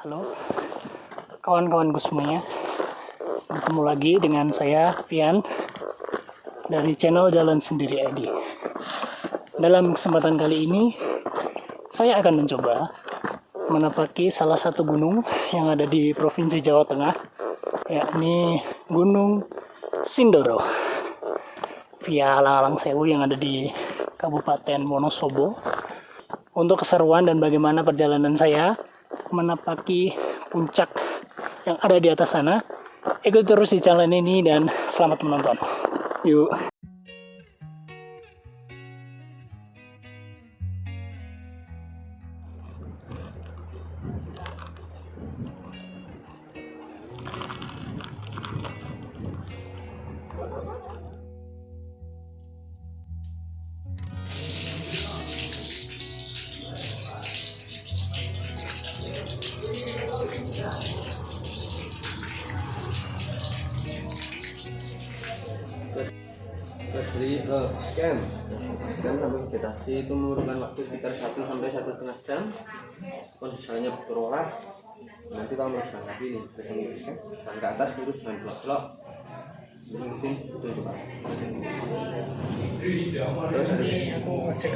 Halo kawan-kawanku semuanya, bertemu lagi dengan saya Vian dari channel Jalan Sendiri ID. Dalam kesempatan kali ini saya akan mencoba menapaki salah satu gunung yang ada di Provinsi Jawa Tengah, yakni Gunung Sindoro via Alang-Alang Sewu yang ada di Kabupaten Wonosobo. Untuk keseruan dan bagaimana perjalanan saya menapaki puncak yang ada di atas sana, ikut terus di channel ini dan selamat menonton. Yuk. Dari scan sampai vegetasi itu memerlukan waktu sekitar 1-1,5 jam. Kondisinya berolah. Nanti kalau mau jalan lagi nih, jalan ke atas terus jalan blok-blok. Mungkin itu juga. Terus Aku ngecek.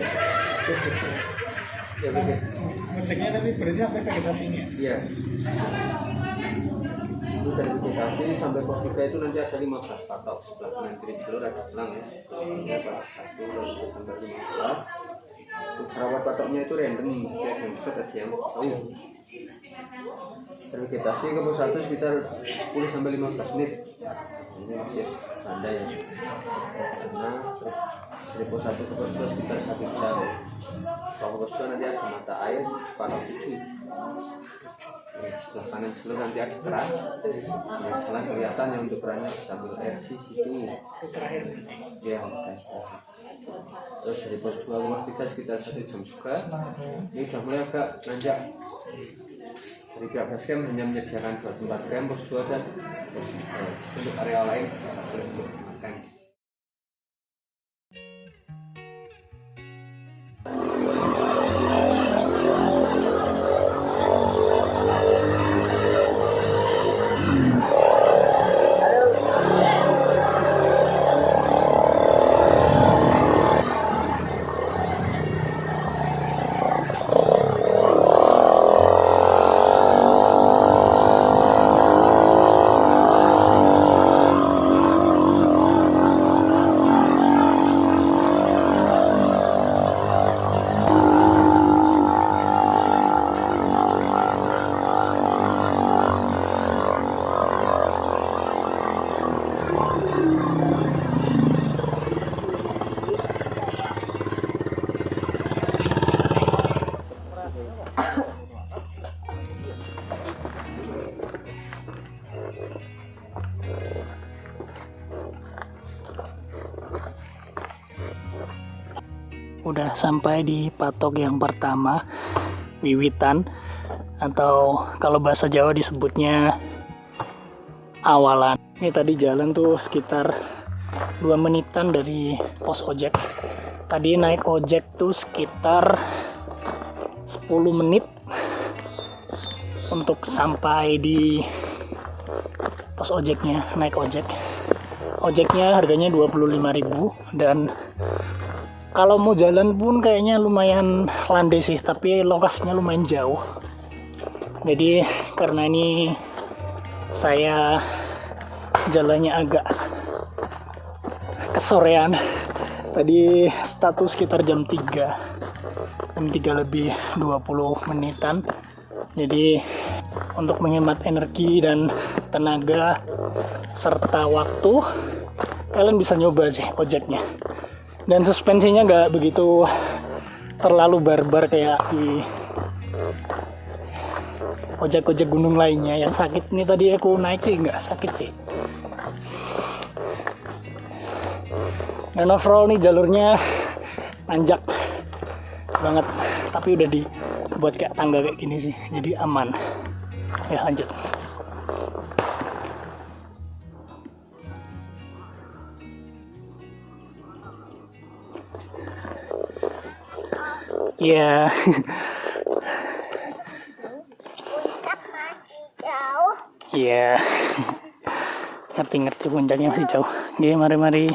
ya begitu. Ngeceknya tapi berarti sampai vegetasinya. Iya. Itu dari vegetasi sampai pos 3 itu nanti ada 15 patok, sebelah kanan kiri jalur ada belang ya. Ini salah satu lalu sampai 15. Rawat patoknya itu random, ya yang bisa tadi yang tahu. Dari vegetasi ke pos 1 sekitar 10-15 menit. Ini masih bandai ya. Karena terus dari pos 1 ke pos 2 sekitar 1 jam. Kalau pos 2 nanti ada mata air, panas itu. Sebelah kanan jalur nanti ada keran. Yang salah kelihatan yang untuk kerannya sambil air di situ. Terakhir. Ya, oke. Terus dari pos 2 ke pos 3 sekitar 1 jam juga. Ini sudah mulai agak nanjak. Dari pihak basecamp hanya menyediakan 2 tempat camp, pos 2 dan pos 3. Untuk area lain boleh untuk makan. Udah sampai di patok yang pertama, Wiwitan, atau kalau bahasa Jawa disebutnya awalan. Ini tadi jalan tuh sekitar 2 menitan dari pos ojek. Tadi naik ojek tuh sekitar 10 menit untuk sampai di pos ojeknya. Naik ojek, ojeknya harganya 25.000, dan kalau mau jalan pun kayaknya lumayan landai sih, tapi lokasinya lumayan jauh. Jadi karena ini saya jalannya agak kesorean. Tadi status sekitar jam 3 lebih 20 menitan. Jadi untuk menghemat energi dan tenaga serta waktu, kalian bisa nyoba sih ojeknya. Dan suspensinya nggak begitu terlalu barbar kayak di ojek-ojek gunung lainnya yang sakit. Ini tadi aku naik sih nggak sakit sih. Dan overall nih jalurnya nanjak banget, tapi udah dibuat kayak tangga kayak gini sih, jadi aman. Ya lanjut. Ya. Iya. Ngerti-ngerti puncaknya masih jauh. Oke, mari-mari.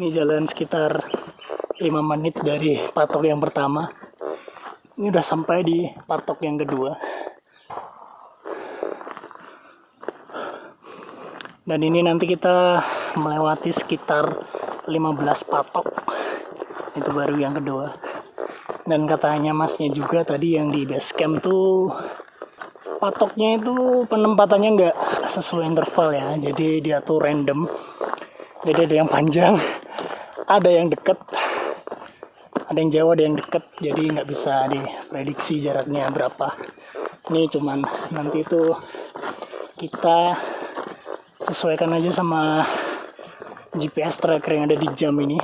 Ini jalan sekitar 5 menit dari patok yang pertama. Ini udah sampai di patok yang kedua. Dan ini nanti kita melewati sekitar 15 patok. Itu baru yang kedua. Dan katanya masnya juga tadi yang di base camp tuh patoknya itu penempatannya nggak sesuai interval ya. Jadi dia tuh random. Jadi ada yang panjang, ada yang deket, ada yang jauh, ada yang deket. Jadi nggak bisa diprediksi jaraknya berapa. Ini cuman nanti itu kita sesuaikan aja sama GPS tracker yang ada di jam ini.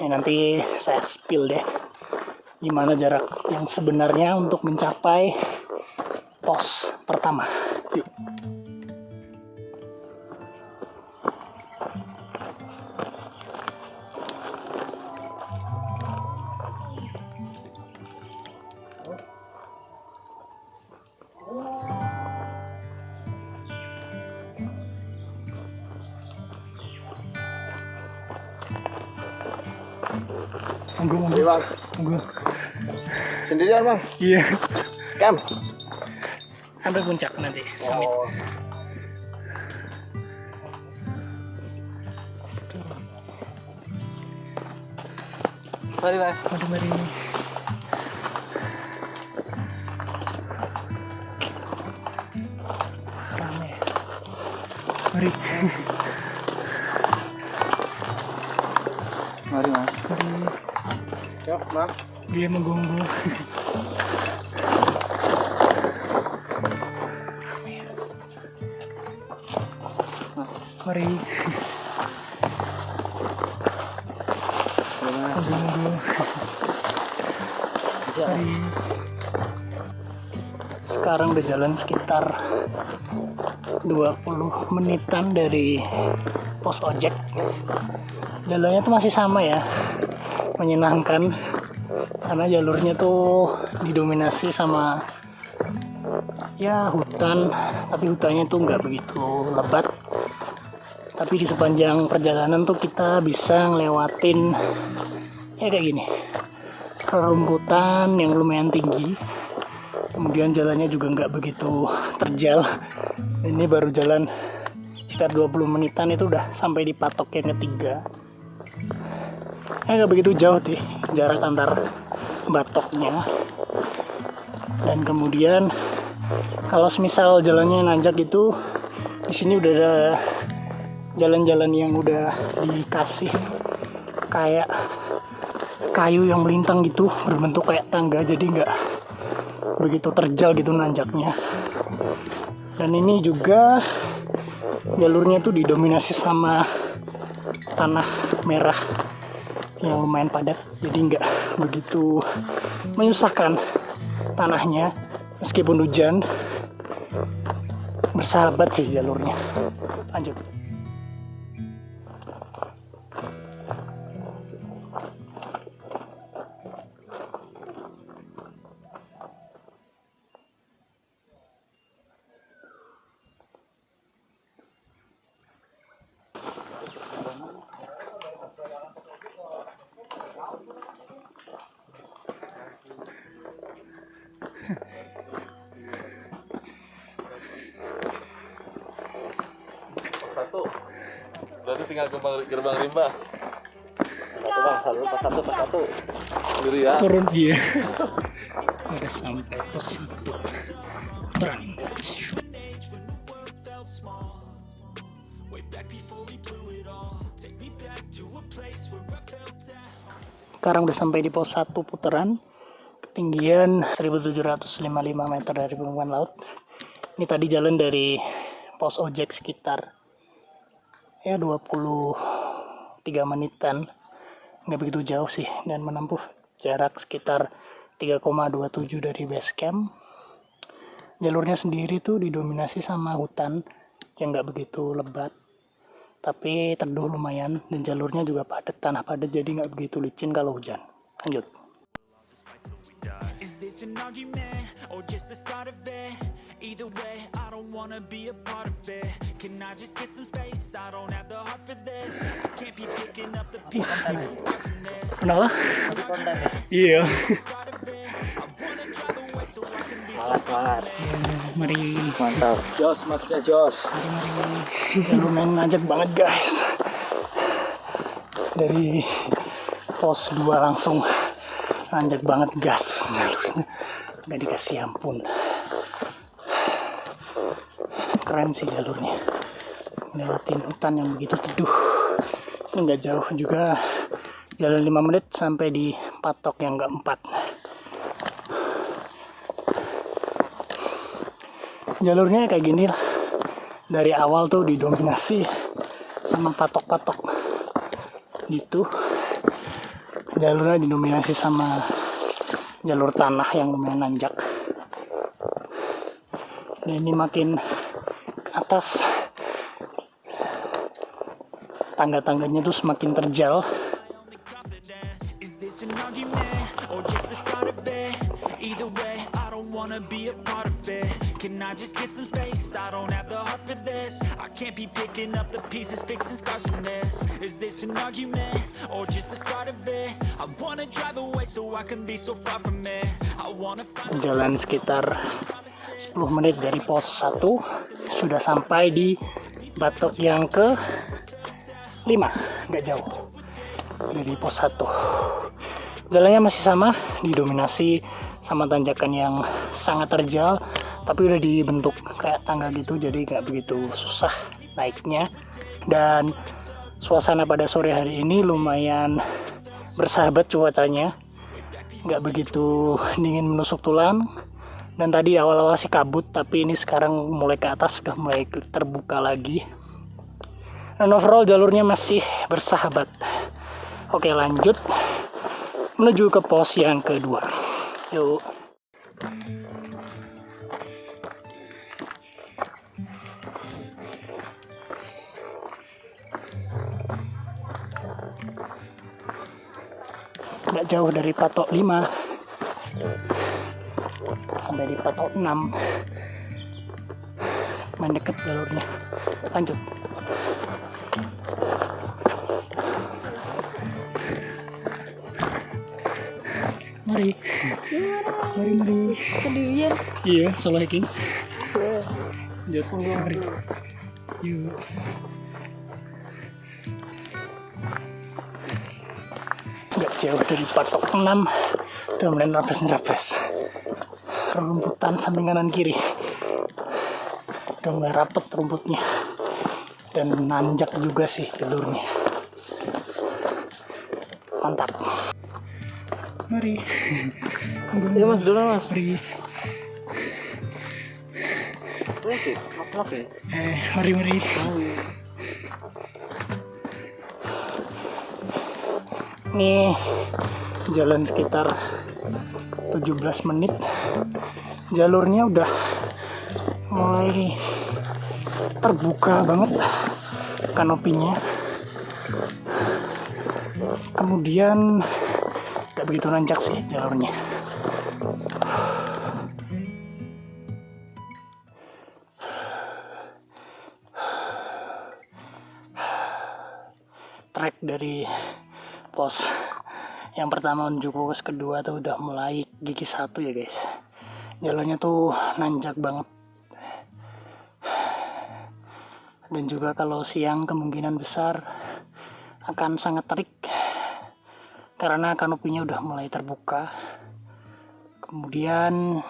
Ya, nanti saya spill deh gimana jarak yang sebenarnya untuk mencapai pos pertama. Yuk. Monggo. Bang. Monggo. Sendirian bang? Iya. Camp? Sampai puncak nanti, summit. Oh. Mari mas. Mari. Rame. Mari. Mari mas. Mari. Yuk mas. Dia menggonggo. Mari. Menggonggo. Mari. Sekarang udah jalan sekitar 20 menitan dari pos ojek. Jalannya tuh masih sama ya, menyenangkan karena jalurnya tuh didominasi sama ya hutan, tapi hutannya tuh nggak begitu lebat. Tapi di sepanjang perjalanan tuh kita bisa ngelewatin ya kayak gini, rerumputan yang lumayan tinggi. Kemudian jalannya juga nggak begitu terjal. Ini baru jalan sekitar 20 menitan itu udah sampai di patok yang ketiga. Nggak begitu jauh sih jarak antar batoknya. Dan kemudian kalau misal jalannya nanjak gitu, di sini udah ada jalan-jalan yang udah dikasih kayak kayu yang melintang gitu, berbentuk kayak tangga, jadi nggak begitu terjal gitu nanjaknya. Dan ini juga jalurnya tuh didominasi sama tanah merah yang lumayan padat, jadi nggak begitu menyusahkan tanahnya. Meskipun hujan, bersahabat sih jalurnya. Lanjut. Satu. Berarti tinggal gerbang rimba. Satu bang, satu. Sendiri ya. Turun dia. Udah sampai pos 1. Berani. Sekarang udah sampai di pos 1 putaran. Ketinggian 1755 meter dari permukaan laut. Ini tadi jalan dari pos ojek sekitar ya 23 menitan, nggak begitu jauh sih, dan menempuh jarak sekitar 3,27 dari base camp. Jalurnya sendiri tuh didominasi sama hutan yang nggak begitu lebat, tapi teduh lumayan, dan jalurnya juga padat, tanah padat, jadi nggak begitu licin kalau hujan. Lanjut. Is this an argument or just the start of it? Either way, I don't wanna be a part of it. Can I just get some space? I don't have the heart for this. I can't be picking up the pieces, fixing scars from this. Kenapa? Iya. Start of it. I wanna drive away so I can be Semangat. Mari. Mantap. Jos, masnya Jos. Jalur main nanjak banget guys. Dari pos 2 langsung nanjak banget gas jalurnya. Gak dikasih ampun. Keren sih jalurnya. Lewatin hutan yang begitu teduh. Ini gak jauh juga. Jalan 5 menit sampai di patok yang keempat. Jalurnya kayak gini lah. Dari awal tuh didominasi sama patok-patok gitu. Jalurnya didominasi sama jalur tanah yang lumayan nanjak. Dan ini makin atas, tangga-tangganya tuh semakin terjal. confidence. Is this an argument or just the start of it? Either way, I don't wanna be a part of it. Can I just get some space? I don't have the heart for this. I can't be picking up the pieces, fixing scars from this. Is this an argument or just the start of it? I wanna drive away so I can be so far from it. I wanna find Jalan sekitar 10 menit dari pos 1, sudah sampai di batok yang ke 5, nggak jauh dari pos 1. Jalannya masih sama, didominasi sama tanjakan yang sangat terjal, tapi udah dibentuk kayak tangga gitu, jadi nggak begitu susah naiknya. Dan suasana pada sore hari ini lumayan bersahabat, cuacanya nggak begitu dingin menusuk tulang. Dan tadi awal-awal sih kabut, tapi ini sekarang mulai ke atas sudah mulai terbuka lagi. Dan overall jalurnya masih bersahabat. Oke, lanjut menuju ke pos yang kedua. Yuk. Nggak jauh dari patok 5 sampai di patok 6. Main deket jalurnya. Lanjut. Mari. Mari. Sendirian. Iya, solo hiking. Jatuh, mari. Yuk. Nggak jauh dari patok 6. Udah mulai nerabas-nerabas. Rumputan samping kanan kiri. Udah mulai rapet rumputnya. Dan nanjak juga sih jalurnya. Mantap. Mari. Ya mas, dulu mas. Mari. Oke, oke. Mari. Ini jalan sekitar 17 menit. Jalurnya udah mulai terbuka banget kanopinya. Kemudian gak begitu nanjak sih jalurnya. Trek dari pos yang pertama menuju pos kedua tuh udah mulai gigi 1 ya guys. Jalurnya tuh nanjak banget. Dan juga kalau siang kemungkinan besar akan sangat terik karena kanopinya udah mulai terbuka. Kemudian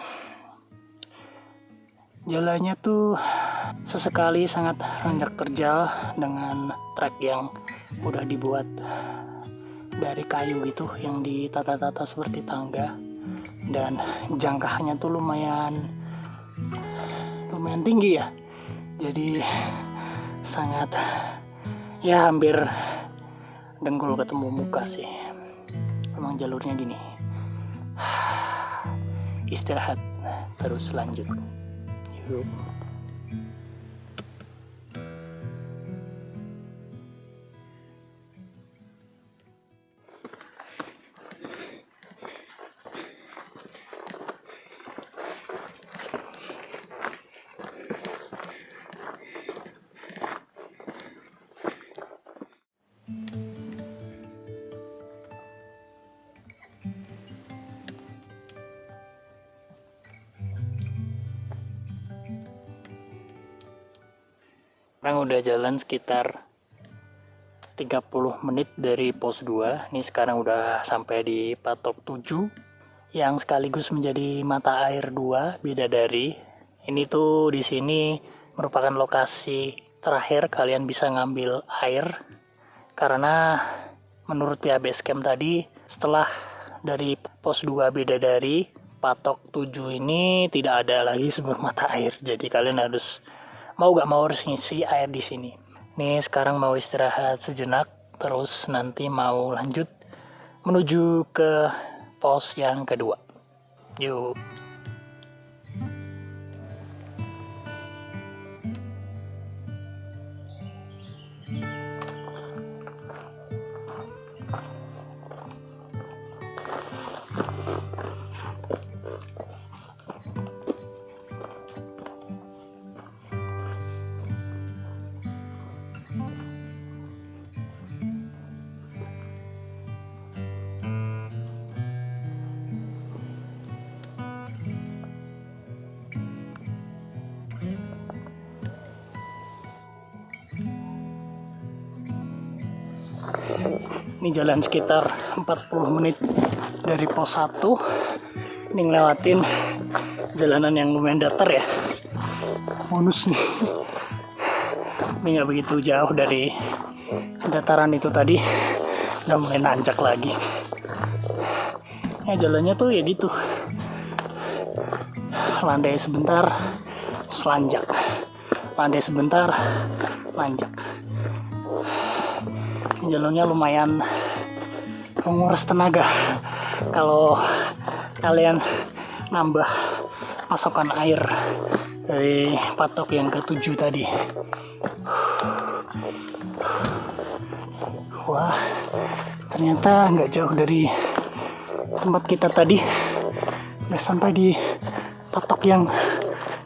jalannya tuh sesekali sangat nanjak terjal dengan trek yang udah dibuat dari kayu gitu yang ditata-tata seperti tangga, dan jangkahnya tuh lumayan tinggi ya, jadi sangat ya hampir dengkul ketemu muka sih. Emang jalurnya gini, istirahat terus lanjut. Yuk. Sekarang udah jalan sekitar 30 menit dari pos 2. Ini sekarang udah sampai di patok 7 yang sekaligus menjadi mata air 2 Bidadari. Ini tuh di sini merupakan lokasi terakhir kalian bisa ngambil air, karena menurut pihak base camp tadi, setelah dari pos 2 Bidadari patok 7 ini tidak ada lagi sumber mata air. Jadi kalian harus mau gak mau harus ngisi air di sini. Nih sekarang mau istirahat sejenak, terus nanti mau lanjut menuju ke pos yang kedua. Yuk. Ini jalan sekitar 40 menit dari pos 1. Ini ngelewatin jalanan yang lumayan datar ya. Bonus nih. Ini nggak begitu jauh dari dataran itu tadi. Udah mulai nanjak lagi. Ya jalannya tuh ya gitu. Landai sebentar, selanjak. Landai sebentar, lanjak. Jalannya lumayan menguras tenaga kalau kalian nambah pasokan air dari patok yang ke-7 tadi. Wah, ternyata nggak jauh dari tempat kita tadi. Udah sampai di patok yang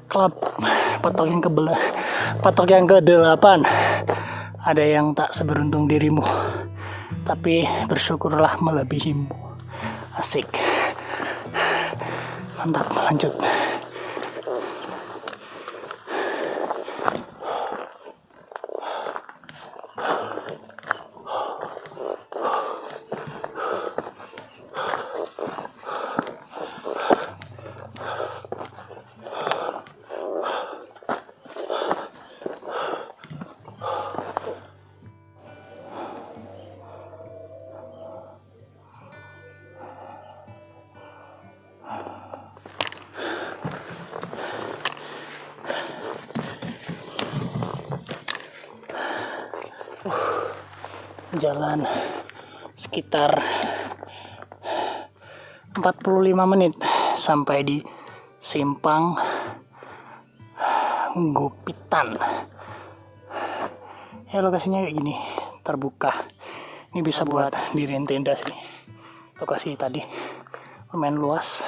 patok yang ke-8. Ada yang tak seberuntung dirimu, tapi bersyukurlah melebihimu. Asik. Mantap, lanjut. Jalan sekitar 45 menit sampai di Simpang Gupitan. Ya lokasinya kayak gini, terbuka. Ini bisa buat diriin tenda sih. Lokasi tadi lumayan luas.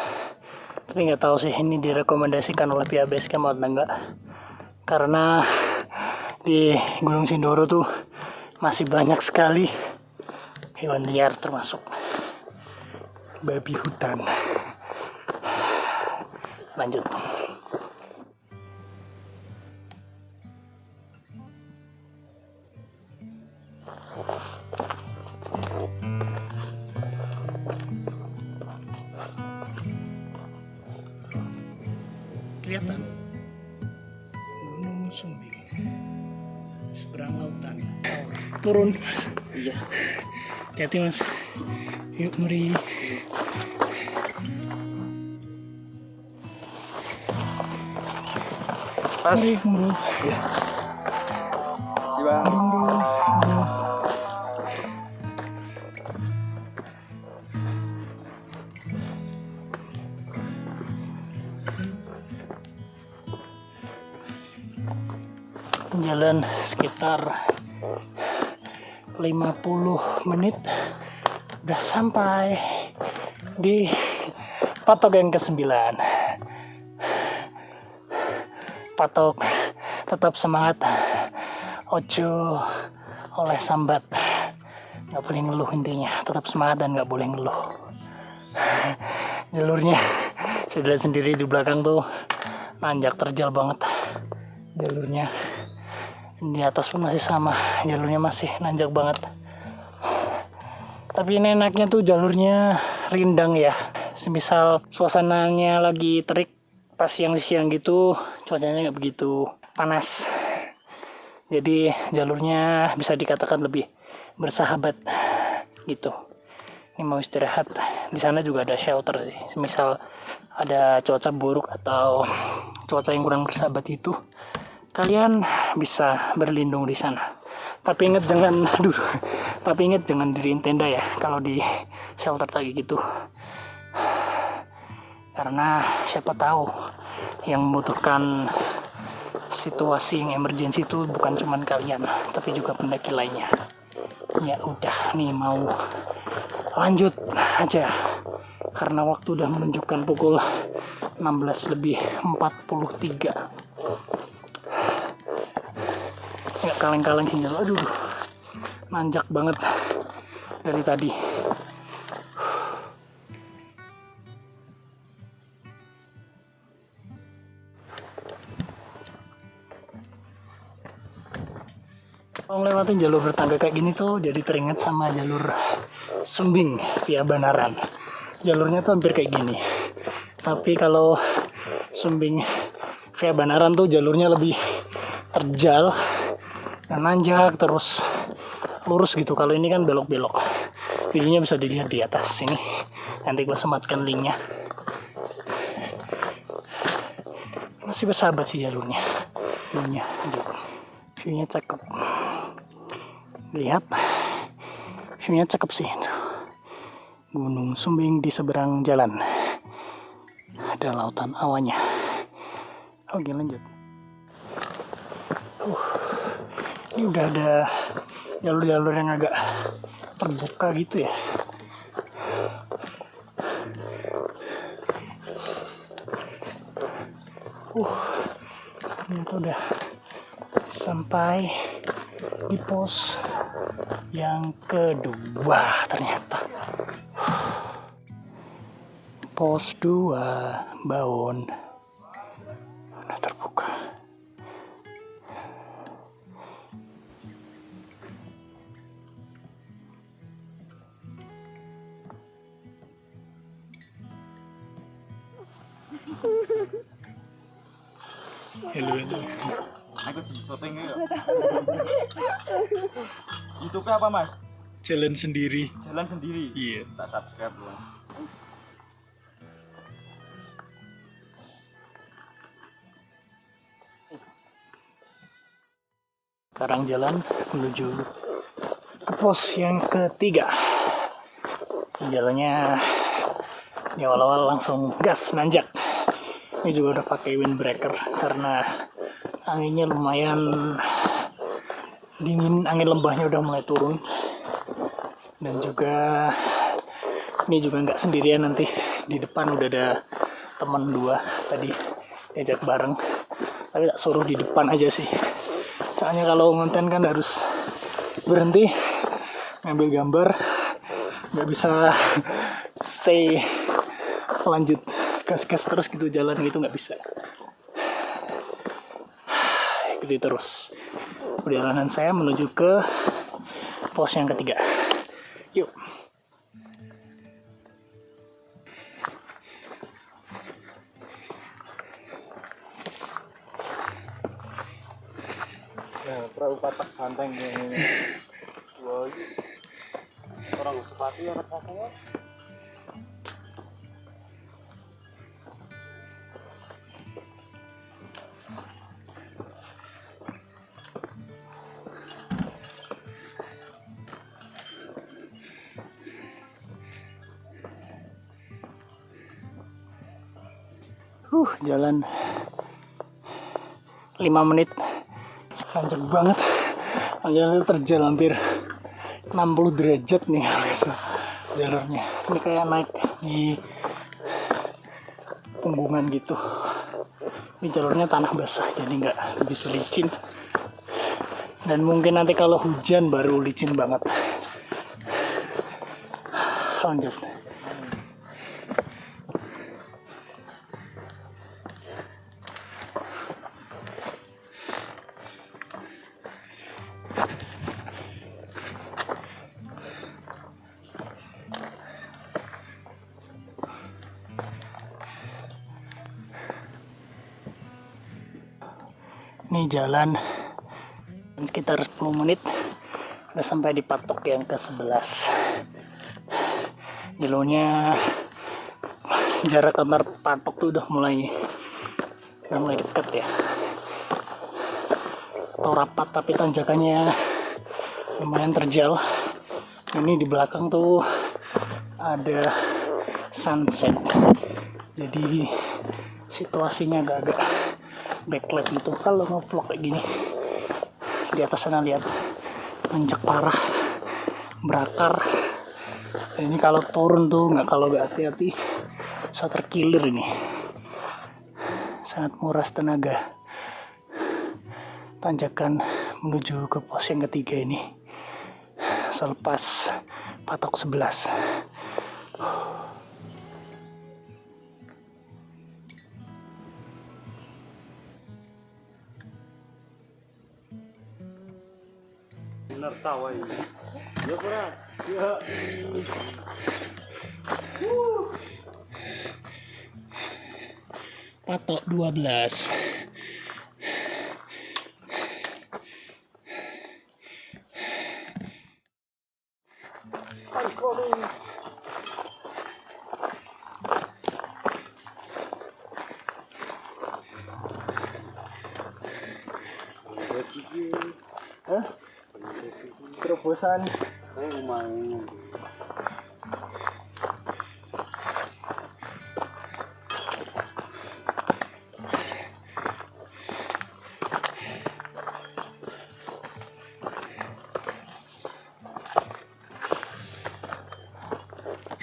Tapi nggak tahu sih ini direkomendasikan oleh pihak base camp atau enggak. Karena di Gunung Sindoro tuh masih banyak sekali hewan liar, termasuk babi hutan. Lanjut. Kelihatan Gunung Sumbing seberang lautan. Turun. Iya. Hati-hati mas. Yuk mari. Pas. Mari muru. Iya. Bang. Muru. Jalan sekitar 50 menit udah sampai di patok yang ke-9. Patok tetap semangat, ojo oleh sambat, nggak boleh ngeluh, intinya tetap semangat dan nggak boleh ngeluh. Jalurnya saya lihat sendiri di belakang tuh nanjak terjal banget jalurnya. Di atas pun masih sama, jalurnya masih nanjak banget. Tapi ini enaknya tuh jalurnya rindang ya. Semisal suasananya lagi terik pas siang-siang gitu, cuacanya nggak begitu panas. Jadi jalurnya bisa dikatakan lebih bersahabat gitu. Ini mau istirahat. Di sana juga ada shelter sih. Semisal ada cuaca buruk atau cuaca yang kurang bersahabat itu, kalian bisa berlindung di sana. Tapi ingat jangan diriin tenda ya kalau di shelter kayak gitu. Karena siapa tahu yang membutuhkan situasi yang emergensi itu bukan cuman kalian, tapi juga pendaki lainnya. Ya udah nih mau lanjut aja. Karena waktu udah menunjukkan pukul 16:43. Nggak kaleng-kaleng sih, aduh nanjak banget dari tadi. Kalau lewatin jalur bertangga kayak gini tuh jadi teringat sama jalur Sumbing via Banaran. Jalurnya tuh hampir kayak gini, tapi kalau Sumbing via Banaran tuh jalurnya lebih terjal dan nanjak terus lurus gitu. Kalau ini kan belok-belok. Videonya bisa dilihat di atas sini, nanti gue sematkan linknya. Masih bersahabat sih jalurnya. Viewnya cakep, lihat viewnya cakep sih. Gunung Sumbing di seberang jalan, ada lautan awannya. Oke lanjut. Ini udah ada jalur-jalur yang agak terbuka gitu ya. Ternyata udah sampai di pos yang kedua ternyata. Pos 2 Baon udah terbuka. Hello. Aku di syuting ya. YouTube-nya apa, Mas? Jalan sendiri. Jalan sendiri. Iya. Tak subscribe loh. Sekarang jalan menuju ke pos yang ketiga. Jalannya di awal-awal langsung gas nanjak. Ini juga udah pakai windbreaker karena anginnya lumayan dingin, angin lembahnya udah mulai turun. Dan juga ini juga nggak sendirian, nanti di depan udah ada teman 2 tadi diajak bareng, tapi tak suruh di depan aja sih. Soalnya kalau ngonten kan harus berhenti ngambil gambar, nggak bisa stay lanjut gas-gas terus gitu, jalan gitu nggak bisa. Ikuti terus perjalanan saya menuju ke pos yang ketiga. Yuk. Nah, perahu patak banteng ini. Wah, orang sepatu ya rasanya. Jalan 5 menit Nanjak banget. Jalur terjal hampir 60 derajat nih jalurnya. Ini kayak naik di punggungan gitu. Ini jalurnya tanah basah jadi nggak begitu licin. Dan mungkin nanti kalau hujan baru licin banget. Lanjut. Ini jalan sekitar 10 menit udah sampai di patok yang ke-11. Jalurnya jarak antar patok tuh udah mulai dekat ya. Atau rapat tapi tanjakannya lumayan terjal. Ini di belakang tuh ada sunset. Jadi situasinya agak-agak backlight gitu kalau ngevlog kayak gini. Di atas sana lihat nanjak parah, berakar. Ini kalau turun tuh kalau nggak hati-hati bisa terkilir ini. Sangat nguras tenaga. Tanjakan menuju ke pos yang ketiga ini selepas patok 11. Bener tawa ini. Ya berat. Ya. Patok 12. Hah? Terobosan. Lumayan.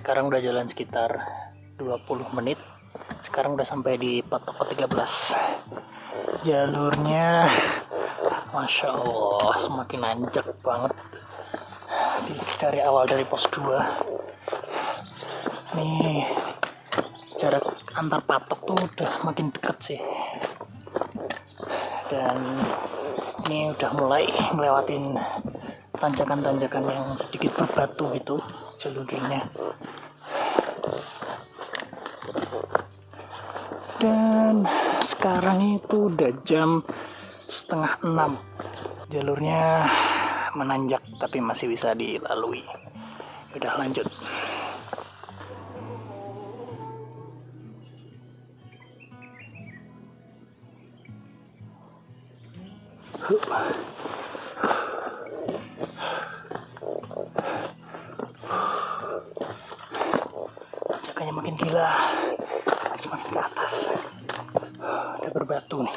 Sekarang udah jalan sekitar 20 menit. Sekarang udah sampai di patok ke-13. Jalurnya Masya Allah semakin nanjak banget. Dari awal dari pos 2. Nih jarak antar patok tuh udah makin dekat sih. Dan ini udah mulai ngelewatin tanjakan-tanjakan yang sedikit berbatu gitu jalurnya. Dan sekarang itu udah jam 5:30. Jalurnya menanjak tapi masih bisa dilalui. Udah lanjut. Tanjakannya makin gila. Semakin ke atas. Udah berbatu nih.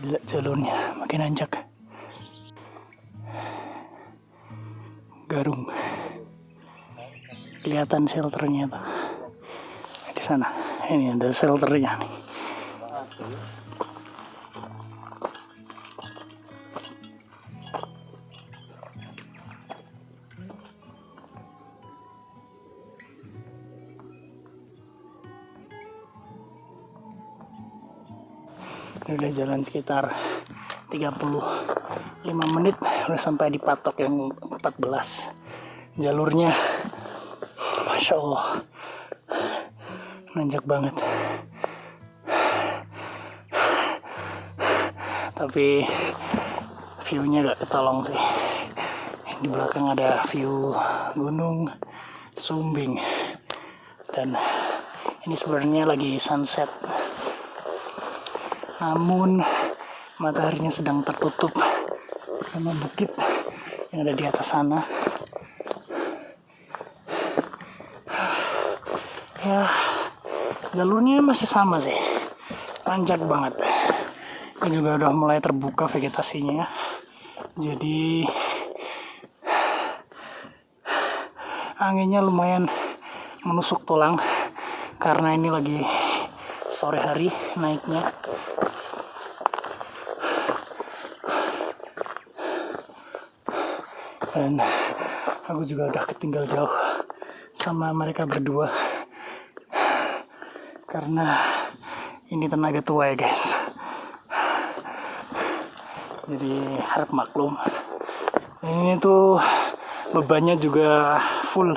Gila jalurnya makin nanjak. Garung. Kelihatan shelternya tuh. Di sana. Ini ada shelternya nih. Udah jalan sekitar 35 menit udah sampai di patok yang 14. Jalurnya Masya Allah nanjak banget, tapi view-nya gak ketolong sih. Di belakang ada view gunung Sumbing, dan ini sebenarnya lagi sunset, namun mataharinya sedang tertutup sama bukit yang ada di atas sana. Ya, jalurnya masih sama sih, nanjak banget. Ini juga udah mulai terbuka vegetasinya, jadi anginnya lumayan menusuk tulang karena ini lagi sore hari naiknya. Dan aku juga udah ketinggal jauh sama mereka berdua karena ini tenaga tua ya guys, jadi harap maklum. Ini tuh bebannya juga full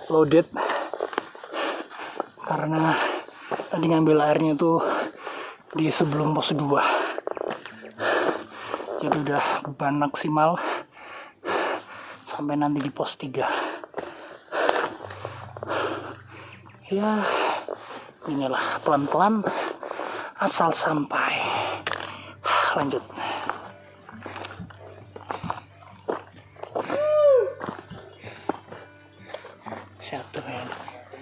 loaded karena tadi ngambil airnya tuh di sebelum pos 2, jadi udah beban maksimal sampai nanti di pos 3. Ya inilah, pelan-pelan asal sampai. Lanjut. Satu ya.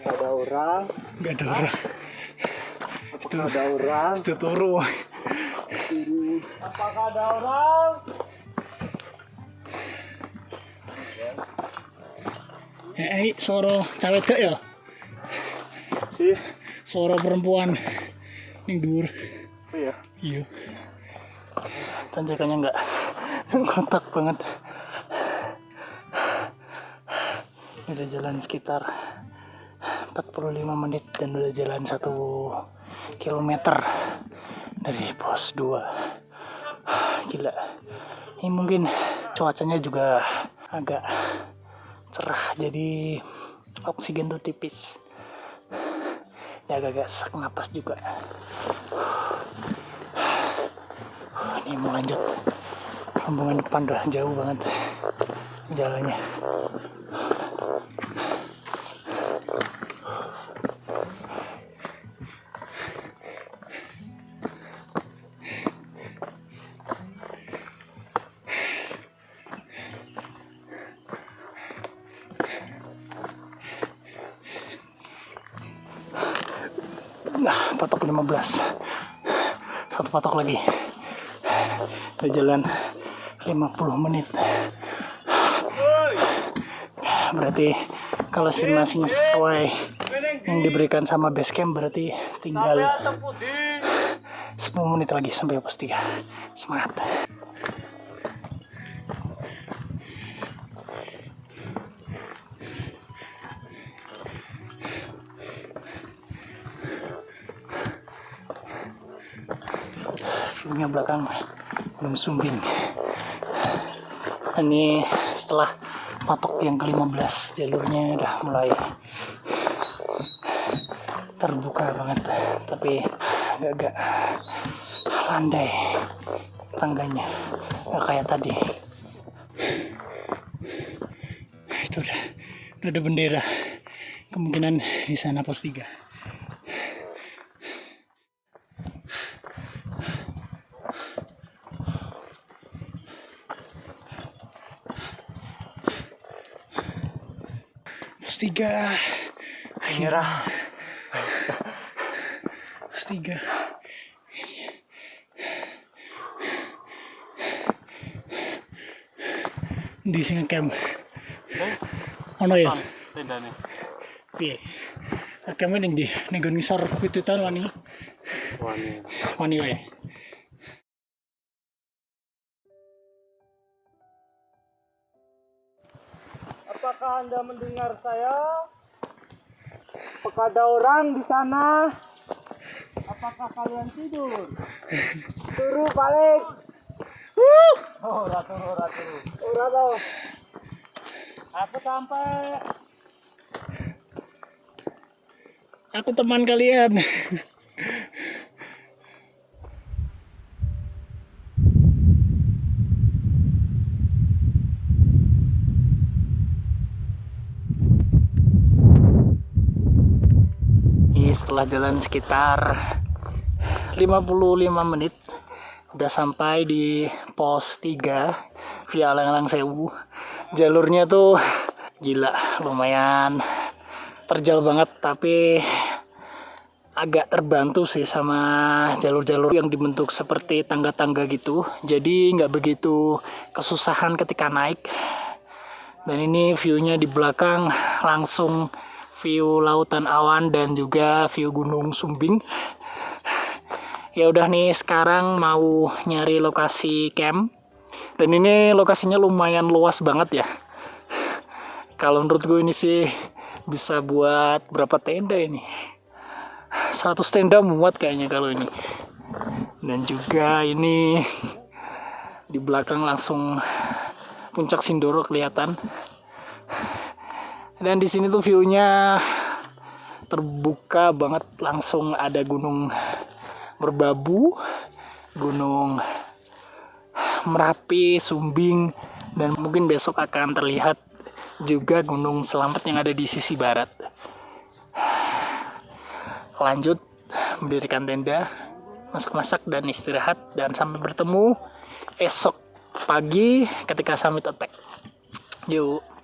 Nggak ada orang. Gak ada orang. Itu Ada orang. itu turu. Apakah ada orang? Suara cewek ya? Sih. Suara perempuan yang dhuwur. Oh iya. Iya. Tanjakannya nggak kontak banget. Udah jalan sekitar 45 menit dan udah jalan 1 kilometer dari pos 2. Gila. Ini mungkin cuacanya juga agak cerah, jadi oksigen tuh tipis. Ya agak-agak sesak napas juga. Ini mau lanjut rombongan depan, udah jauh banget jalannya. Nah, patok 15. Satu patok lagi. Udah jalan 50 menit. Berarti kalau estimasinya sesuai yang diberikan sama base camp, berarti tinggal 10 menit lagi sampai pos 3. Semangat. Viewnya belakang belum sumbing. Ini setelah patok yang ke-15, jalurnya udah mulai terbuka banget, tapi agak landai tangganya, nggak kayak tadi. Itu udah ada bendera, kemungkinan di sana pos 3. Pos 3 akhirnya. Pos 3 di sini camp. Ono ya? Tendane. Piye? Camp ning ndi? Ning nggon ngisor witutan wani. Wani wae. Apakah Anda mendengar saya? Apakah ada orang di sana? Apakah kalian tidur? Turu balik. Oh, turu. Ora to. Aku sampai. Aku teman kalian. Setelah jalan sekitar 55 menit udah sampai di pos 3 via Langlang Sewu. Jalurnya tuh gila, lumayan terjal banget, tapi agak terbantu sih sama jalur-jalur yang dibentuk seperti tangga-tangga gitu. Jadi nggak begitu kesusahan ketika naik. Dan ini view-nya di belakang langsung view Lautan Awan dan juga view Gunung Sumbing. Ya udah nih, sekarang mau nyari lokasi camp. Dan ini lokasinya lumayan luas banget ya. Kalau menurut gue ini sih bisa buat berapa tenda ini? 100 tenda muat kayaknya kalau ini. Dan juga ini di belakang langsung puncak Sindoro kelihatan. Dan di sini tuh view-nya terbuka banget, langsung ada Gunung Merbabu, Gunung Merapi, Sumbing, dan mungkin besok akan terlihat juga Gunung Selamet yang ada di sisi barat. Lanjut mendirikan tenda, masak-masak dan istirahat, dan sampai bertemu esok pagi ketika summit attack. Yuk.